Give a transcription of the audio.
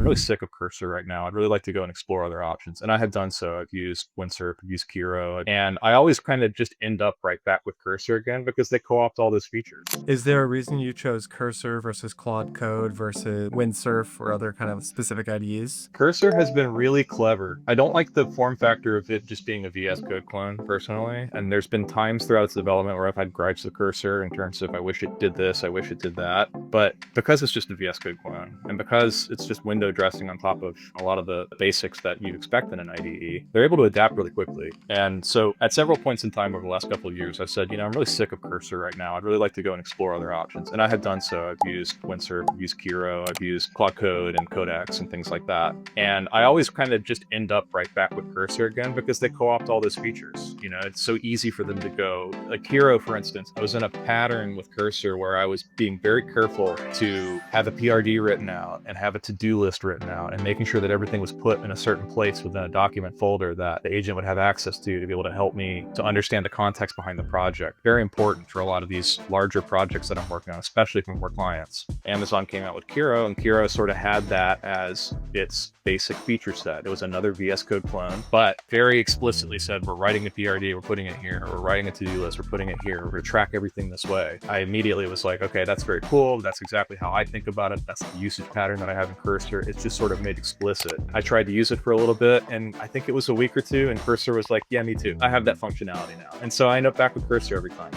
really sick of Cursor right now. I'd really like to go and explore other options. And I have done so. I've used Windsurf, I've used Kiro, and I always kind of just end up right back with Cursor again because they co-opt all those features. Is there a reason you chose Cursor versus Claude Code versus Windsurf or other kind of specific IDEs? Cursor has been really clever. I don't like the form factor of it just being a VS Code clone personally. And there's been times throughout its development where I've had gripes with Cursor in terms of I wish it did this, I wish it did that. But because it's just a VS Code clone and because it's just window dressing on top of a lot of the basics that you'd expect in an IDE, they're able to adapt really quickly. And so at several points in time over the last couple of years, I've said, I'm really sick of Cursor right now. I'd really like to go and explore other options. And I have done so. I've used Windsurf, I've used Kiro, I've used Claude Code and Codex and things like that. And I always kind of just end up right back with Cursor again because they co-opt all those features. It's so easy for them to go. Like Kiro, for instance, I was in a pattern with Cursor where I was being very careful to have a PRD written out and have a to-do list written out and making sure that everything was put in a certain place within a document folder that the agent would have access to be able to help me to understand the context behind the project. Very important for a lot of these larger projects that I'm working on, especially for more clients. Amazon came out with Kiro, and Kiro sort of had that as its basic feature set. It was another VS Code clone, but very explicitly said, we're writing a PRD, we're putting it here, we're writing a to-do list, we're putting it here, we're going to track everything this way. I immediately was like, okay, that's very cool. That's exactly how I think about it. That's the usage pattern that I have in Cursor. It's just sort of made explicit. I tried to use it for a little bit, and I think it was a week or two, and Cursor was like, yeah, me too. I have that functionality now. And so I end up back with Cursor every time.